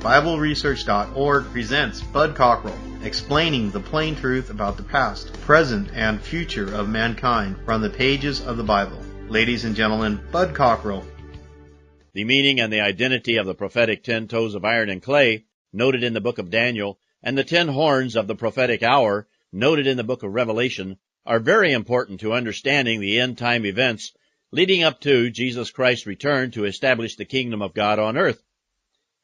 BibleResearch.org presents Bud Cockrell, explaining the plain truth about the past, present, and future of mankind from the pages of the Bible. Ladies and gentlemen, Bud Cockrell. The meaning and the identity of the prophetic 10 toes of iron and clay, noted in the book of Daniel, and the 10 horns of the prophetic hour, noted in the book of Revelation, are very important to understanding the end-time events leading up to Jesus Christ's return to establish the kingdom of God on earth.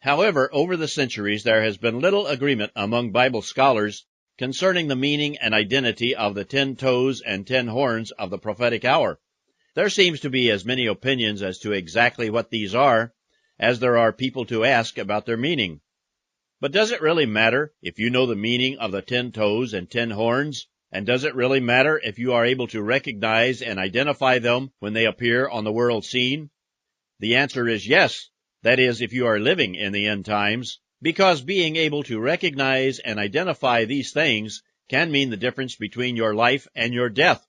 However, over the centuries there has been little agreement among Bible scholars concerning the meaning and identity of the 10 toes and 10 horns of the prophetic hour. There seems to be as many opinions as to exactly what these are as there are people to ask about their meaning. But does it really matter if you know the meaning of the 10 toes and 10 horns? And does it really matter if you are able to recognize and identify them when they appear on the world scene? The answer is yes. That is, if you are living in the end times, because being able to recognize and identify these things can mean the difference between your life and your death.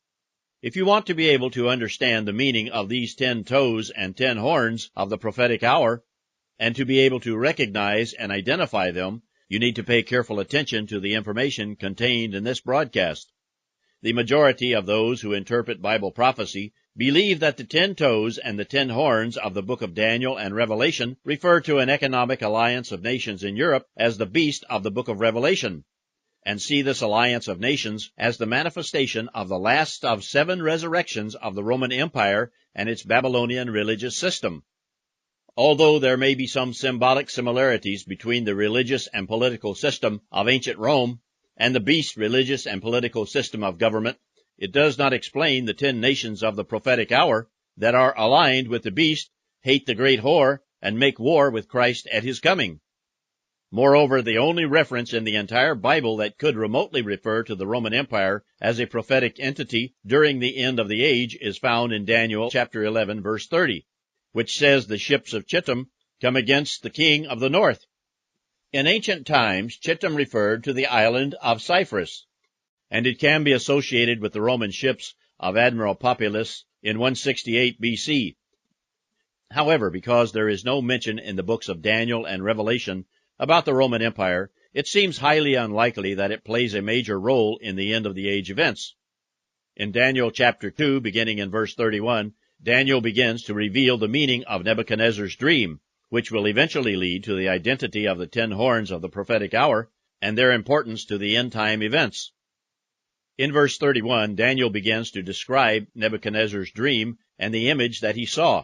If you want to be able to understand the meaning of these 10 toes and 10 horns of the prophetic hour, and to be able to recognize and identify them, you need to pay careful attention to the information contained in this broadcast. The majority of those who interpret Bible prophecy believe that the 10 toes and the 10 horns of the book of Daniel and Revelation refer to an economic alliance of nations in Europe as the beast of the book of Revelation, and see this alliance of nations as the manifestation of the last of 7 resurrections of the Roman Empire and its Babylonian religious system. Although there may be some symbolic similarities between the religious and political system of ancient Rome and the beast religious and political system of government, it does not explain the 10 nations of the prophetic hour that are aligned with the beast, hate the great whore, and make war with Christ at his coming. Moreover, the only reference in the entire Bible that could remotely refer to the Roman Empire as a prophetic entity during the end of the age is found in Daniel chapter 11, verse 30, which says the ships of Chittim come against the king of the north. In ancient times, Chittim referred to the island of Cyprus, and it can be associated with the Roman ships of Admiral Populus in 168 BC. However, because there is no mention in the books of Daniel and Revelation about the Roman Empire, it seems highly unlikely that it plays a major role in the end of the age events. In Daniel chapter 2, beginning in verse 31, Daniel begins to reveal the meaning of Nebuchadnezzar's dream, which will eventually lead to the identity of the 10 horns of the prophetic hour and their importance to the end-time events. In verse 31, Daniel begins to describe Nebuchadnezzar's dream and the image that he saw.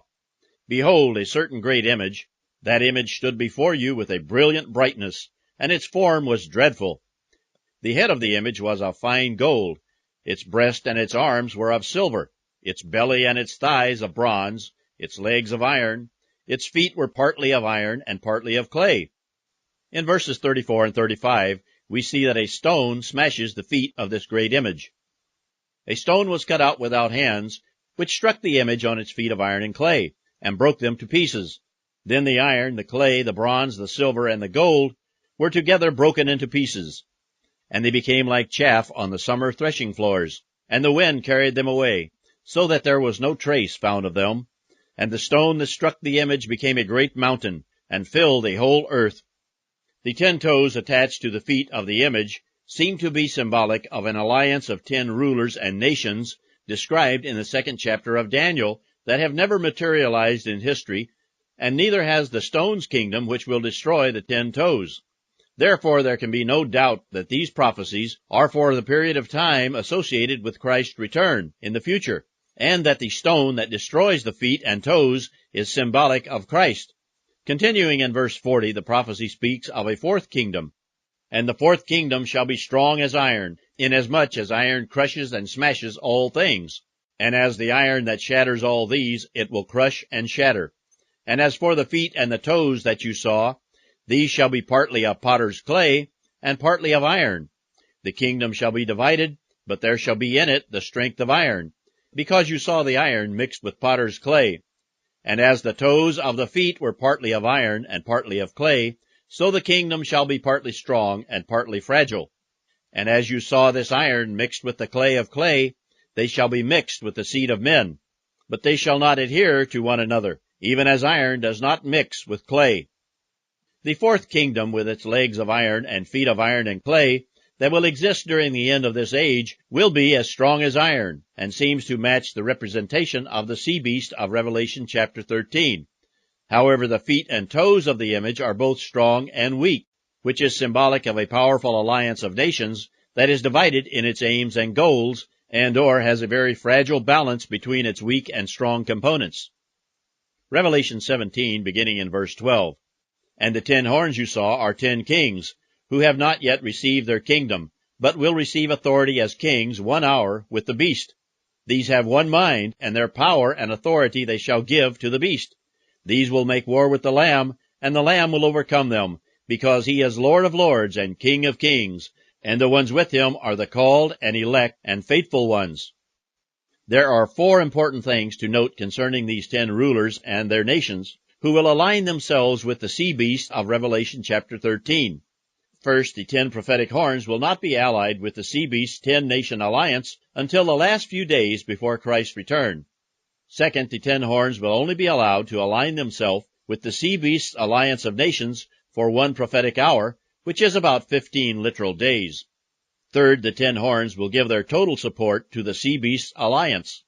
Behold, a certain great image. That image stood before you with a brilliant brightness, and its form was dreadful. The head of the image was of fine gold. Its breast and its arms were of silver, its belly and its thighs of bronze, its legs of iron. Its feet were partly of iron and partly of clay. In verses 34 and 35, we see that a stone smashes the feet of this great image. A stone was cut out without hands, which struck the image on its feet of iron and clay, and broke them to pieces. Then the iron, the clay, the bronze, the silver, and the gold were together broken into pieces, and they became like chaff on the summer threshing floors, and the wind carried them away, so that there was no trace found of them. And the stone that struck the image became a great mountain, and filled the whole earth. The 10 toes attached to the feet of the image seem to be symbolic of an alliance of 10 rulers and nations described in the 2nd chapter of Daniel that have never materialized in history, and neither has the stone's kingdom which will destroy the 10 toes. Therefore, there can be no doubt that these prophecies are for the period of time associated with Christ's return in the future, and that the stone that destroys the feet and toes is symbolic of Christ. Continuing in verse 40, the prophecy speaks of a 4th kingdom. And the 4th kingdom shall be strong as iron, inasmuch as iron crushes and smashes all things. And as the iron that shatters all these, it will crush and shatter. And as for the feet and the toes that you saw, these shall be partly of potter's clay, and partly of iron. The kingdom shall be divided, but there shall be in it the strength of iron, because you saw the iron mixed with potter's clay. And as the toes of the feet were partly of iron and partly of clay, so the kingdom shall be partly strong and partly fragile. And as you saw this iron mixed with the clay of clay, they shall be mixed with the seed of men. But they shall not adhere to one another, even as iron does not mix with clay. The fourth kingdom, with its legs of iron and feet of iron and clay, that will exist during the end of this age, will be as strong as iron, and seems to match the representation of the sea beast of Revelation chapter 13. However, the feet and toes of the image are both strong and weak, which is symbolic of a powerful alliance of nations that is divided in its aims and goals, and/or has a very fragile balance between its weak and strong components. Revelation 17, beginning in verse 12. And the 10 horns you saw are 10 kings, who have not yet received their kingdom, but will receive authority as kings 1 hour with the beast. These have one mind, and their power and authority they shall give to the beast. These will make war with the Lamb, and the Lamb will overcome them, because he is Lord of lords and King of kings, and the ones with him are the called and elect and faithful ones. There are 4 important things to note concerning these 10 rulers and their nations, who will align themselves with the sea beast of Revelation chapter 13. First, the 10 prophetic horns will not be allied with the sea beast's 10-nation alliance until the last few days before Christ's return. Second, the 10 horns will only be allowed to align themselves with the sea beast's alliance of nations for 1 prophetic hour, which is about 15 literal days. Third, the 10 horns will give their total support to the sea beast's alliance.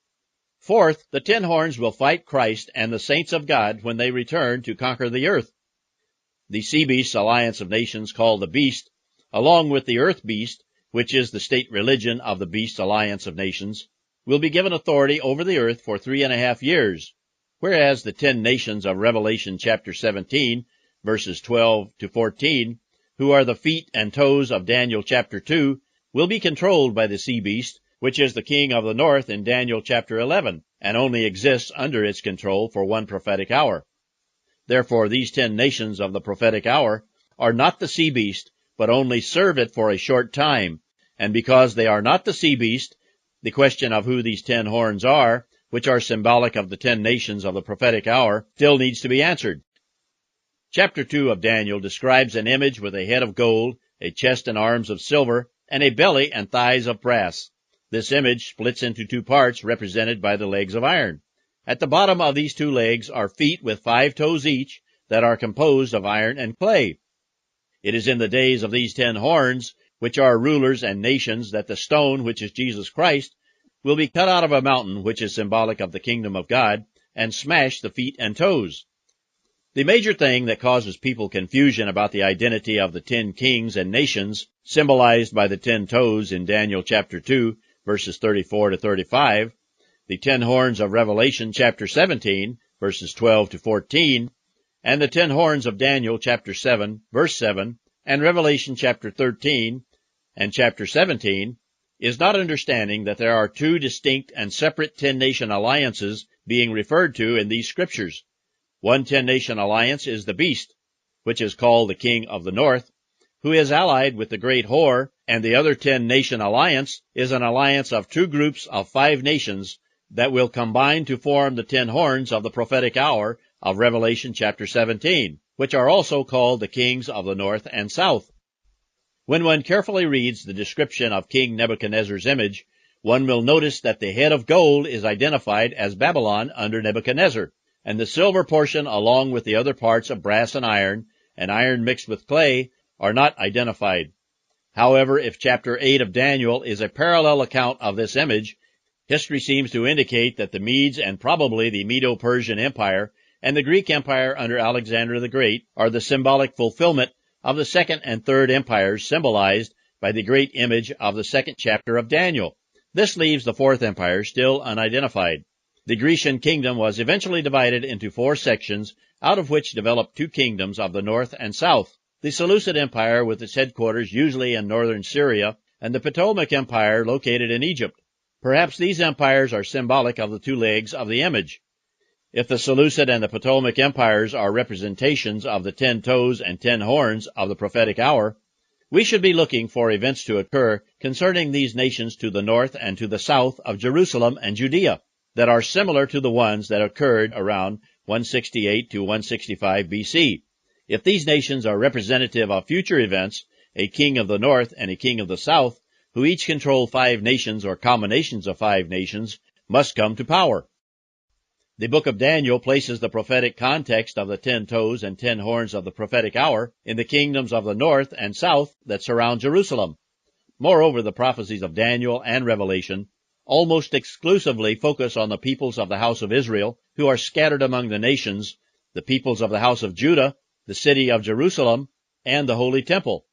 Fourth, the 10 horns will fight Christ and the saints of God when they return to conquer the earth. The sea beast's alliance of nations, called the beast, along with the earth beast, which is the state religion of the beast's alliance of nations, will be given authority over the earth for 3.5 years, whereas the 10 nations of Revelation chapter 17, verses 12 to 14, who are the feet and toes of Daniel chapter 2, will be controlled by the sea beast, which is the king of the north in Daniel chapter 11, and only exists under its control for 1 prophetic hour. Therefore, these 10 nations of the prophetic hour are not the sea beast, but only serve it for a short time, and because they are not the sea beast, the question of who these 10 horns are, which are symbolic of the 10 nations of the prophetic hour, still needs to be answered. Chapter 2 of Daniel describes an image with a head of gold, a chest and arms of silver, and a belly and thighs of brass. This image splits into 2 parts represented by the legs of iron. At the bottom of these 2 legs are feet with 5 toes each that are composed of iron and clay. It is in the days of these 10 horns, which are rulers and nations, that the stone, which is Jesus Christ, will be cut out of a mountain, which is symbolic of the kingdom of God, and smash the feet and toes. The major thing that causes people confusion about the identity of the 10 kings and nations, symbolized by the 10 toes in Daniel chapter 2, verses 34 to 35, the 10 horns of Revelation chapter 17, verses 12 to 14, and the 10 horns of Daniel chapter 7, verse 7, and Revelation chapter 13, and chapter 17, is not understanding that there are 2 distinct and separate 10-nation alliances being referred to in these scriptures. One 10-nation alliance is the beast, which is called the king of the north, who is allied with the great whore, and the other 10-nation alliance is an alliance of 2 groups of 5 nations that will combine to form the 10 horns of the prophetic hour of Revelation chapter 17, which are also called the kings of the north and south. When one carefully reads the description of King Nebuchadnezzar's image, one will notice that the head of gold is identified as Babylon under Nebuchadnezzar, and the silver portion along with the other parts of brass and iron mixed with clay, are not identified. However, if chapter 8 of Daniel is a parallel account of this image, history seems to indicate that the Medes and probably the Medo-Persian Empire and the Greek Empire under Alexander the Great are the symbolic fulfillment of the 2nd and 3rd empires symbolized by the great image of the 2nd chapter of Daniel. This leaves the 4th empire still unidentified. The Grecian Kingdom was eventually divided into 4 sections, out of which developed 2 kingdoms of the north and south. The Seleucid Empire, with its headquarters usually in northern Syria, and the Ptolemaic Empire located in Egypt. Perhaps these empires are symbolic of the 2 legs of the image. If the Seleucid and the Ptolemaic empires are representations of the 10 toes and 10 horns of the prophetic hour, we should be looking for events to occur concerning these nations to the north and to the south of Jerusalem and Judea that are similar to the ones that occurred around 168 to 165 BC. If these nations are representative of future events, a king of the north and a king of the south, who each control 5 nations or combinations of 5 nations, must come to power. The book of Daniel places the prophetic context of the 10 toes and 10 horns of the prophetic hour in the kingdoms of the north and south that surround Jerusalem. Moreover, the prophecies of Daniel and Revelation almost exclusively focus on the peoples of the house of Israel who are scattered among the nations, the peoples of the house of Judah, the city of Jerusalem, and the Holy Temple.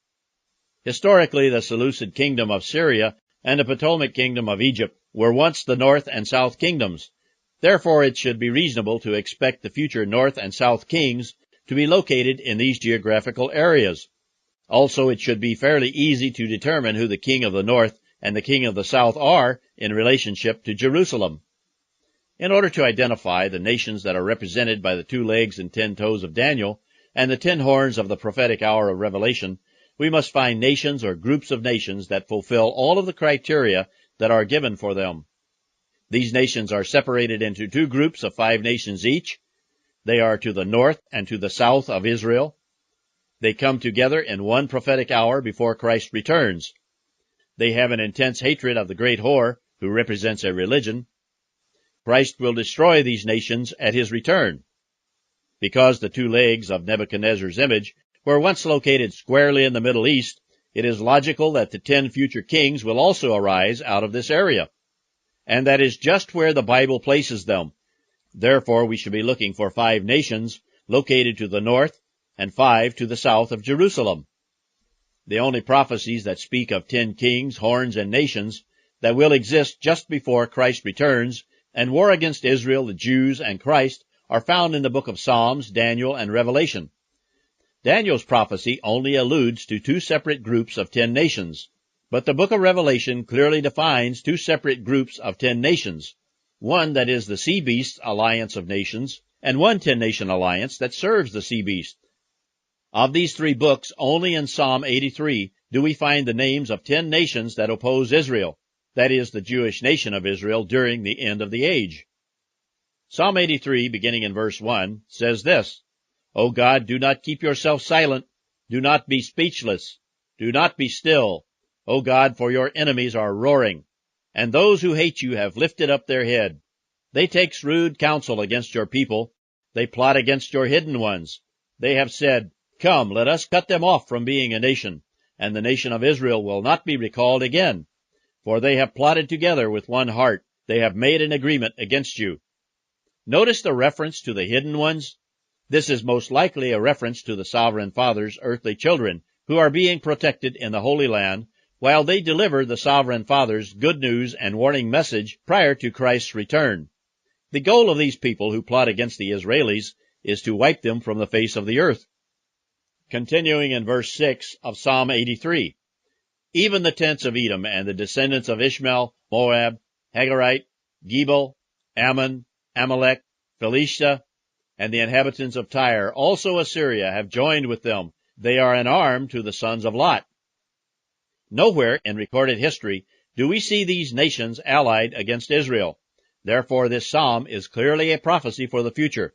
Historically, the Seleucid kingdom of Syria and the Ptolemaic kingdom of Egypt were once the north and south kingdoms. Therefore, it should be reasonable to expect the future north and south kings to be located in these geographical areas. Also, it should be fairly easy to determine who the king of the north and the king of the south are in relationship to Jerusalem. In order to identify the nations that are represented by the 2 legs and 10 toes of Daniel and the 10 horns of the prophetic hour of Revelation, we must find nations or groups of nations that fulfill all of the criteria that are given for them. These nations are separated into 2 groups of 5 nations each. They are to the north and to the south of Israel. They come together in one prophetic hour before Christ returns. They have an intense hatred of the great whore, who represents a religion. Christ will destroy these nations at his return. Because the 2 legs of Nebuchadnezzar's image were once located squarely in the Middle East, it is logical that the 10 future kings will also arise out of this area. And that is just where the Bible places them. Therefore, we should be looking for 5 nations located to the north and 5 to the south of Jerusalem. The only prophecies that speak of 10 kings, horns, and nations that will exist just before Christ returns and war against Israel, the Jews, and Christ are found in the book of Psalms, Daniel, and Revelation. Daniel's prophecy only alludes to 2 separate groups of 10 nations. But the book of Revelation clearly defines 2 separate groups of 10 nations, one that is the sea beast alliance of nations, and one 10-nation alliance that serves the sea beast. Of these 3 books, only in Psalm 83 do we find the names of 10 nations that oppose Israel, that is, the Jewish nation of Israel during the end of the age. Psalm 83, beginning in verse 1, says this, O God, do not keep yourself silent, do not be speechless, do not be still, O God, for your enemies are roaring, and those who hate you have lifted up their head. They take shrewd counsel against your people. They plot against your hidden ones. They have said, Come, let us cut them off from being a nation, and the nation of Israel will not be recalled again. For they have plotted together with one heart. They have made an agreement against you. Notice the reference to the hidden ones. This is most likely a reference to the sovereign father's earthly children, who are being protected in the Holy Land, while they deliver the sovereign father's good news and warning message prior to Christ's return. The goal of these people who plot against the Israelis is to wipe them from the face of the earth. Continuing in verse 6 of Psalm 83, Even the tents of Edom and the descendants of Ishmael, Moab, Hagarite, Gebal, Ammon, Amalek, Philistia, and the inhabitants of Tyre, also Assyria, have joined with them. They are an arm to the sons of Lot. Nowhere in recorded history do we see these nations allied against Israel. Therefore, this psalm is clearly a prophecy for the future,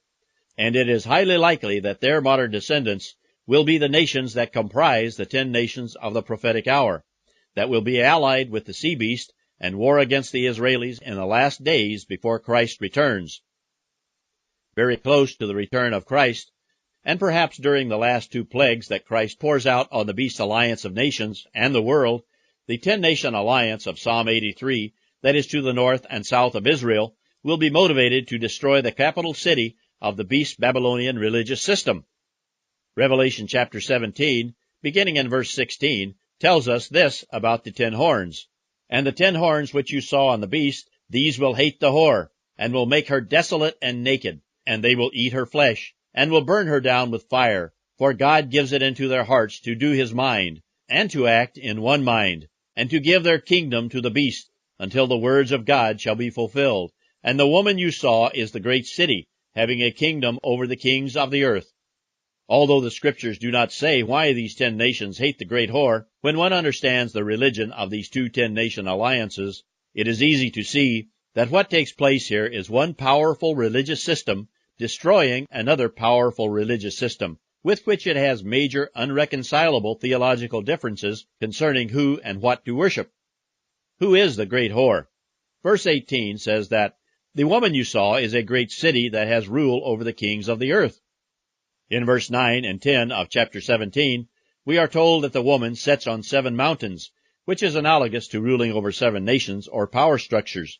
and it is highly likely that their modern descendants will be the nations that comprise the 10 nations of the prophetic hour, that will be allied with the sea beast and war against the Israelis in the last days before Christ returns. Very close to the return of Christ, and perhaps during the last 2 plagues that Christ pours out on the beast alliance of nations and the world, the 10-nation alliance of Psalm 83, that is to the north and south of Israel, will be motivated to destroy the capital city of the beast Babylonian religious system. Revelation chapter 17, beginning in verse 16, tells us this about the 10 horns. And the 10 horns which you saw on the beast, these will hate the whore, and will make her desolate and naked, and they will eat her flesh, and will burn her down with fire, for God gives it into their hearts to do his mind, and to act in one mind, and to give their kingdom to the beast, until the words of God shall be fulfilled. And the woman you saw is the great city, having a kingdom over the kings of the earth. Although the scriptures do not say why these 10 nations hate the great whore, when one understands the religion of these 2 10-nation alliances, it is easy to see that what takes place here is one powerful religious system destroying another powerful religious system, with which it has major unreconcilable theological differences concerning who and what to worship. Who is the great whore? Verse 18 says that The woman you saw is a great city that has rule over the kings of the earth. In verse 9 and 10 of chapter 17, we are told that the woman sits on 7 mountains, which is analogous to ruling over 7 nations or power structures.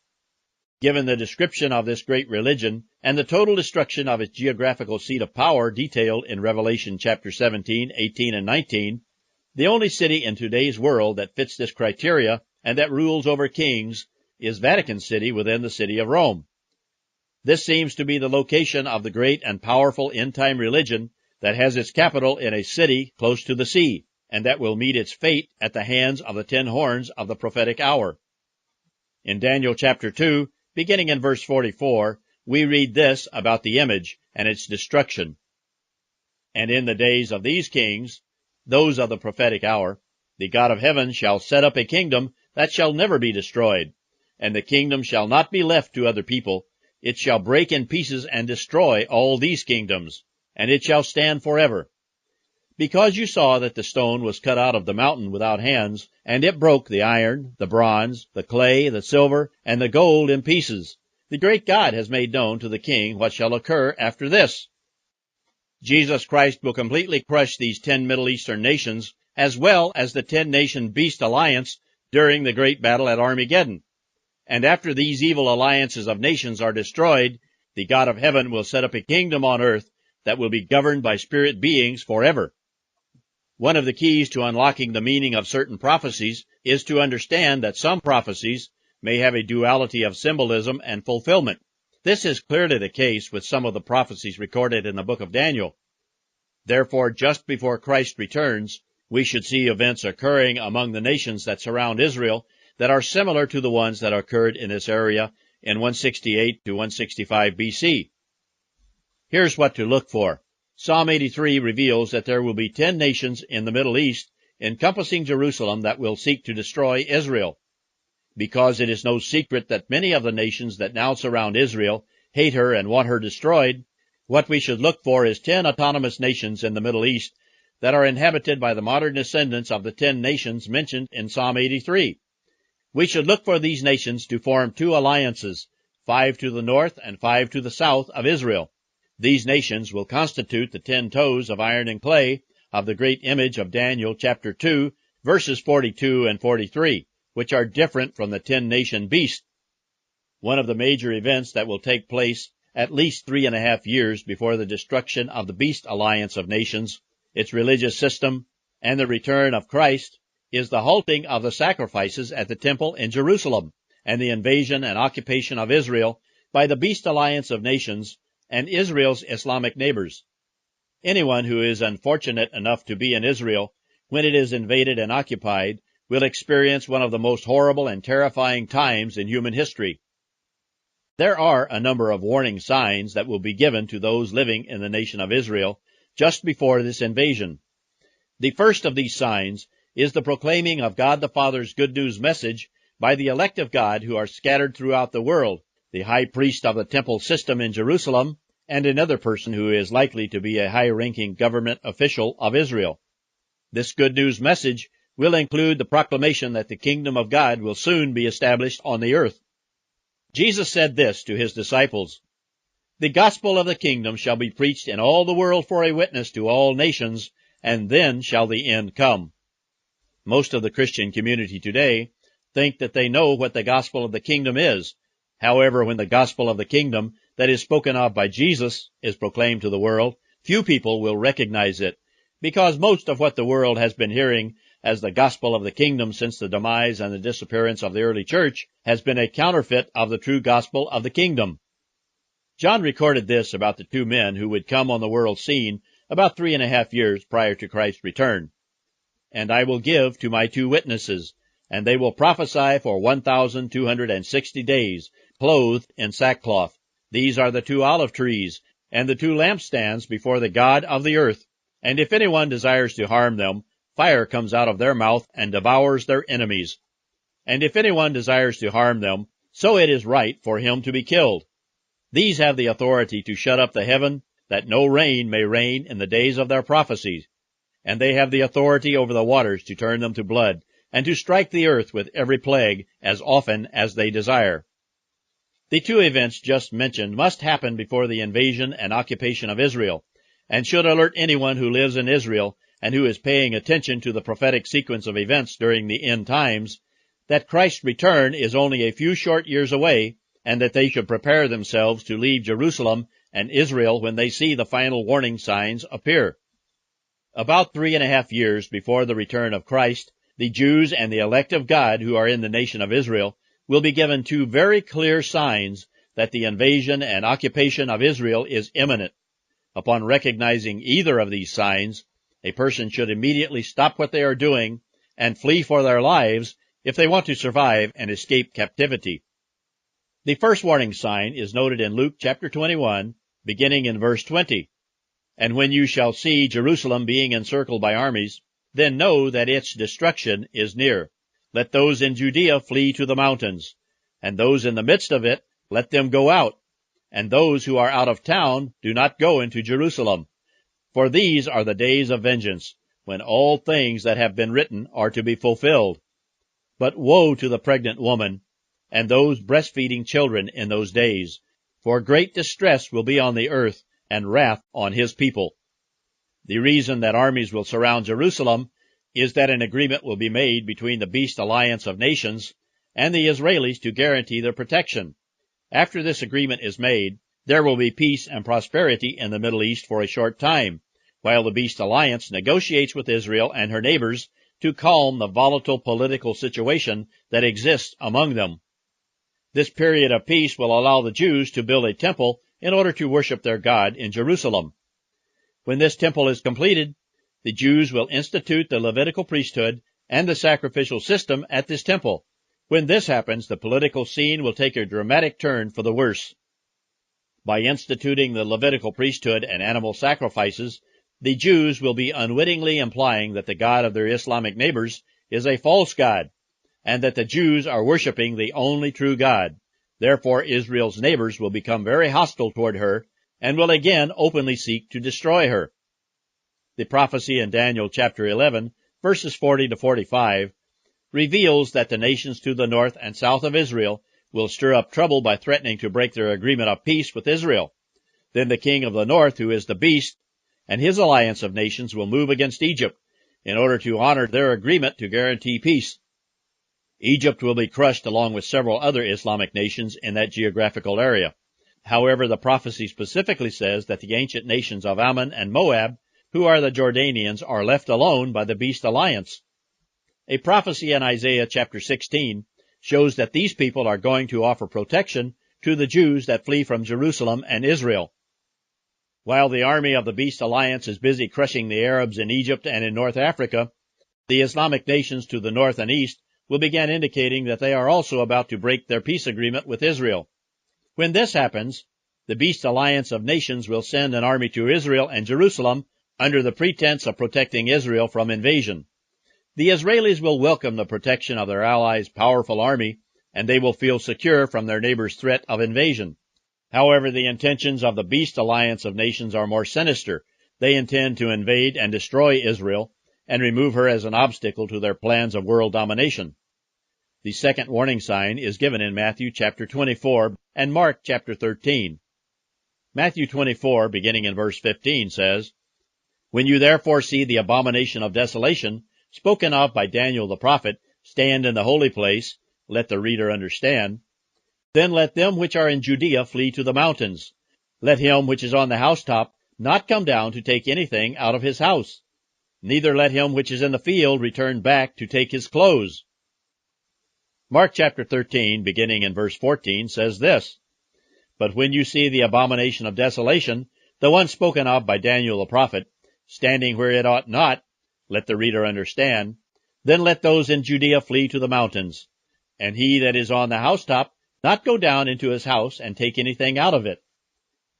Given the description of this great religion and the total destruction of its geographical seat of power detailed in Revelation chapter 17, 18, and 19, the only city in today's world that fits this criteria and that rules over kings is Vatican City within the city of Rome. This seems to be the location of the great and powerful end-time religion that has its capital in a city close to the sea, and that will meet its fate at the hands of the 10 horns of the prophetic hour. In Daniel chapter 2, beginning in verse 44, we read this about the image and its destruction. And in the days of these kings, those of the prophetic hour, the God of heaven shall set up a kingdom that shall never be destroyed, and the kingdom shall not be left to other people. It shall break in pieces and destroy all these kingdoms, and it shall stand forever. Because you saw that the stone was cut out of the mountain without hands, and it broke the iron, the bronze, the clay, the silver, and the gold in pieces, the great God has made known to the king what shall occur after this. Jesus Christ will completely crush these 10 Middle Eastern nations, as well as the 10-nation beast alliance during the great battle at Armageddon. And after these evil alliances of nations are destroyed, the God of heaven will set up a kingdom on earth that will be governed by spirit beings forever. One of the keys to unlocking the meaning of certain prophecies is to understand that some prophecies may have a duality of symbolism and fulfillment. This is clearly the case with some of the prophecies recorded in the book of Daniel. Therefore, just before Christ returns, we should see events occurring among the nations that surround Israel that are similar to the ones that occurred in this area in 168 to 165 BC. Here's what to look for. Psalm 83 reveals that there will be 10 nations in the Middle East encompassing Jerusalem that will seek to destroy Israel. Because it is no secret that many of the nations that now surround Israel hate her and want her destroyed, what we should look for is 10 autonomous nations in the Middle East that are inhabited by the modern descendants of the 10 nations mentioned in Psalm 83. We should look for these nations to form 2 alliances, 5 to the north and 5 to the south of Israel. These nations will constitute the 10 toes of iron and clay of the great image of Daniel chapter 2, verses 42 and 43, which are different from the 10-nation beast. One of the major events that will take place at least 3.5 years before the destruction of the beast alliance of nations, its religious system, and the return of Christ is the halting of the sacrifices at the temple in Jerusalem and the invasion and occupation of Israel by the beast alliance of nations and Israel's Islamic neighbors. Anyone who is unfortunate enough to be in Israel when it is invaded and occupied will experience one of the most horrible and terrifying times in human history. There are a number of warning signs that will be given to those living in the nation of Israel just before this invasion. The first of these signs is the proclaiming of God the Father's good news message by the elect of God who are scattered throughout the world, the high priest of the temple system in Jerusalem, and another person who is likely to be a high-ranking government official of Israel. This good news message will include the proclamation that the kingdom of God will soon be established on the earth. Jesus said this to his disciples, "The gospel of the kingdom shall be preached in all the world for a witness to all nations, and then shall the end come." Most of the Christian community today think that they know what the gospel of the kingdom is. However, when the gospel of the kingdom that is spoken of by Jesus is proclaimed to the world, few people will recognize it, because most of what the world has been hearing as the gospel of the kingdom since the demise and the disappearance of the early church has been a counterfeit of the true gospel of the kingdom. John recorded this about the 2 men who would come on the world scene about 3.5 years prior to Christ's return. "And I will give to my 2 witnesses, and they will prophesy for 1,260 days, clothed in sackcloth. These are the 2 olive trees, and the 2 lampstands before the God of the earth. And if anyone desires to harm them, fire comes out of their mouth and devours their enemies. And if anyone desires to harm them, so it is right for him to be killed. These have the authority to shut up the heaven, that no rain may rain in the days of their prophecies. And they have the authority over the waters to turn them to blood, and to strike the earth with every plague as often as they desire." The two events just mentioned must happen before the invasion and occupation of Israel, and should alert anyone who lives in Israel and who is paying attention to the prophetic sequence of events during the end times, that Christ's return is only a few short years away, and that they should prepare themselves to leave Jerusalem and Israel when they see the final warning signs appear. About 3.5 years before the return of Christ, the Jews and the elect of God who are in the nation of Israel will be given two very clear signs that the invasion and occupation of Israel is imminent. Upon recognizing either of these signs, a person should immediately stop what they are doing and flee for their lives if they want to survive and escape captivity. The first warning sign is noted in Luke chapter 21, beginning in verse 20. And when you shall see Jerusalem being encircled by armies, then know that its destruction is near. Let those in Judea flee to the mountains, and those in the midst of it, let them go out, and those who are out of town, do not go into Jerusalem. For these are the days of vengeance, when all things that have been written are to be fulfilled. But woe to the pregnant woman, and those breastfeeding children in those days, for great distress will be on the earth, and wrath on his people. The reason that armies will surround Jerusalem is that an agreement will be made between the Beast Alliance of Nations and the Israelis to guarantee their protection. After this agreement is made, there will be peace and prosperity in the Middle East for a short time, while the Beast Alliance negotiates with Israel and her neighbors to calm the volatile political situation that exists among them. This period of peace will allow the Jews to build a temple in order to worship their God in Jerusalem. When this temple is completed, the Jews will institute the Levitical priesthood and the sacrificial system at this temple. When this happens, the political scene will take a dramatic turn for the worse. By instituting the Levitical priesthood and animal sacrifices, the Jews will be unwittingly implying that the God of their Islamic neighbors is a false God, and that the Jews are worshiping the only true God. Therefore, Israel's neighbors will become very hostile toward her and will again openly seek to destroy her. The prophecy in Daniel chapter 11, verses 40 to 45, reveals that the nations to the north and south of Israel will stir up trouble by threatening to break their agreement of peace with Israel. Then the king of the north, who is the beast, and his alliance of nations will move against Egypt in order to honor their agreement to guarantee peace. Egypt will be crushed along with several other Islamic nations in that geographical area. However, the prophecy specifically says that the ancient nations of Ammon and Moab, who are the Jordanians, are left alone by the Beast Alliance. A prophecy in Isaiah chapter 16 shows that these people are going to offer protection to the Jews that flee from Jerusalem and Israel. While the army of the Beast Alliance is busy crushing the Arabs in Egypt and in North Africa, the Islamic nations to the north and east will begin indicating that they are also about to break their peace agreement with Israel. When this happens, the Beast Alliance of Nations will send an army to Israel and Jerusalem under the pretense of protecting Israel from invasion. The Israelis will welcome the protection of their allies' powerful army, and they will feel secure from their neighbors' threat of invasion. However, the intentions of the Beast Alliance of Nations are more sinister. They intend to invade and destroy Israel and remove her as an obstacle to their plans of world domination. The second warning sign is given in Matthew chapter 24 and Mark chapter 13. Matthew 24, beginning in verse 15, says, When you therefore see the abomination of desolation, spoken of by Daniel the prophet, stand in the holy place, let the reader understand. Then let them which are in Judea flee to the mountains. Let him which is on the housetop not come down to take anything out of his house. Neither let him which is in the field return back to take his clothes. Mark chapter 13, beginning in verse 14, says this, But when you see the abomination of desolation, the one spoken of by Daniel the prophet, standing where it ought not, let the reader understand, then let those in Judea flee to the mountains, and he that is on the housetop not go down into his house and take anything out of it.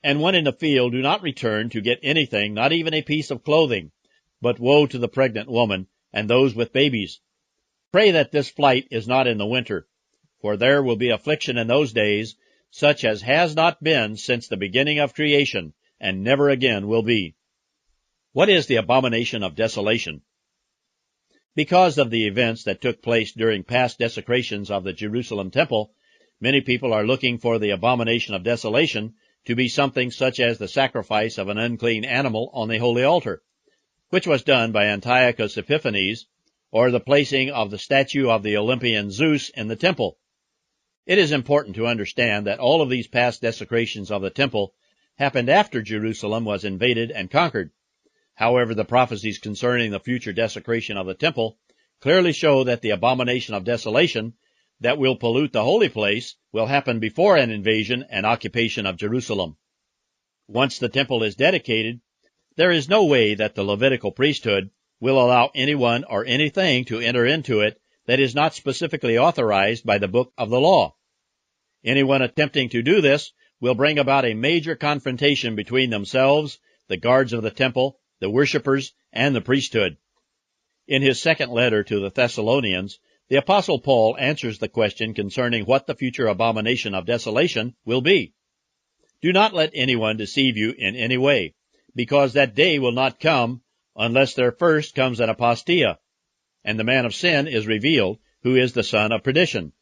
And one in the field do not return to get anything, not even a piece of clothing. But woe to the pregnant woman and those with babies. Pray that this flight is not in the winter, for there will be affliction in those days, such as has not been since the beginning of creation, and never again will be. What is the abomination of desolation? Because of the events that took place during past desecrations of the Jerusalem temple, Many people are looking for the abomination of desolation to be something such as the sacrifice of an unclean animal on the holy altar, which was done by Antiochus Epiphanes, or the placing of the statue of the Olympian Zeus in the temple. It is important to understand that all of these past desecrations of the temple happened after Jerusalem was invaded and conquered. However, the prophecies concerning the future desecration of the temple clearly show that the abomination of desolation that will pollute the holy place will happen before an invasion and occupation of Jerusalem. Once the temple is dedicated, there is no way that the Levitical priesthood will allow anyone or anything to enter into it that is not specifically authorized by the book of the law. Anyone attempting to do this will bring about a major confrontation between themselves, the guards of the temple, the worshippers, and the priesthood. In his second letter to the Thessalonians, the Apostle Paul answers the question concerning what the future abomination of desolation will be. Do not let anyone deceive you in any way, because that day will not come unless there first comes an apostia, and the man of sin is revealed, who is the son of perdition.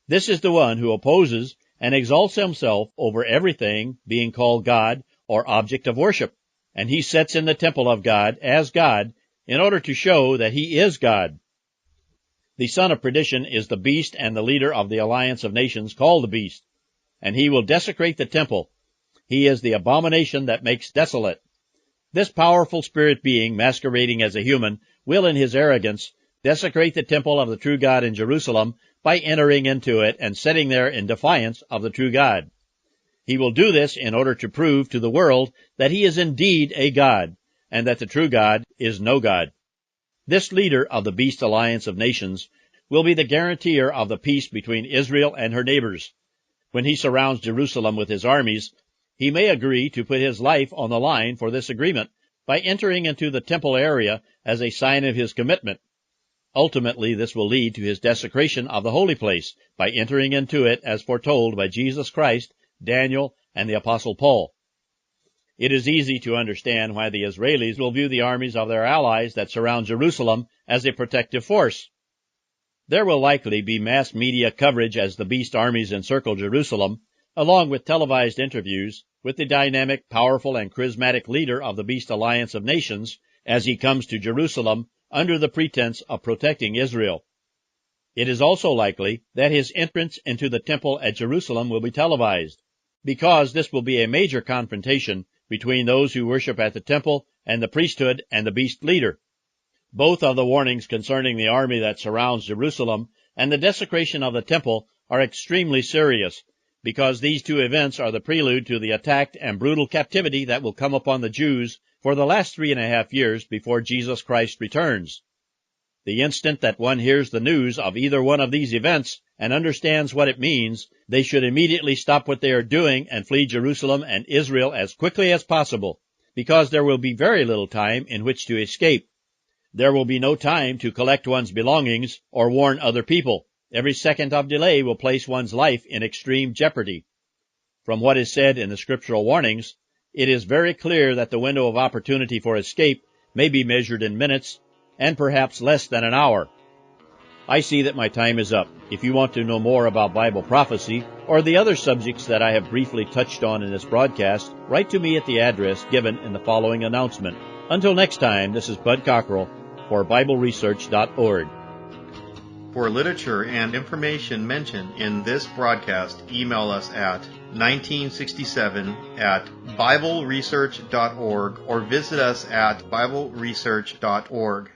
This is the one who opposes and exalts himself over everything being called God or object of worship, and he sits in the temple of God as God in order to show that he is God. The son of perdition is the beast and the leader of the alliance of nations called the beast, and he will desecrate the temple. He is the abomination that makes desolate. This powerful spirit being, masquerading as a human, will in his arrogance desecrate the temple of the true God in Jerusalem by entering into it and sitting there in defiance of the true God. He will do this in order to prove to the world that he is indeed a God, and that the true God is no God. This leader of the beast alliance of nations will be the guarantor of the peace between Israel and her neighbors. When he surrounds Jerusalem with his armies, he may agree to put his life on the line for this agreement by entering into the temple area as a sign of his commitment. Ultimately, this will lead to his desecration of the holy place by entering into it as foretold by Jesus Christ, Daniel, and the Apostle Paul. It is easy to understand why the Israelis will view the armies of their allies that surround Jerusalem as a protective force. There will likely be mass media coverage as the beast armies encircle Jerusalem, along with televised interviews with the dynamic, powerful, and charismatic leader of the beast alliance of nations as he comes to Jerusalem under the pretense of protecting Israel. It is also likely that his entrance into the temple at Jerusalem will be televised, because this will be a major confrontation between those who worship at the temple and the priesthood and the beast leader. Both of the warnings concerning the army that surrounds Jerusalem and the desecration of the temple are extremely serious, because these two events are the prelude to the attack and brutal captivity that will come upon the Jews for the last 3.5 years before Jesus Christ returns. The instant that one hears the news of either one of these events and understands what it means, they should immediately stop what they are doing and flee Jerusalem and Israel as quickly as possible, because there will be very little time in which to escape. There will be no time to collect one's belongings or warn other people. Every second of delay will place one's life in extreme jeopardy. From what is said in the scriptural warnings, it is very clear that the window of opportunity for escape may be measured in minutes and perhaps less than an hour. I see that my time is up. If you want to know more about Bible prophecy or the other subjects that I have briefly touched on in this broadcast, write to me at the address given in the following announcement. Until next time, this is Bud Cockrell for BibleResearch.org. For literature and information mentioned in this broadcast, email us at 1967@BibleResearch.org or visit us at BibleResearch.org.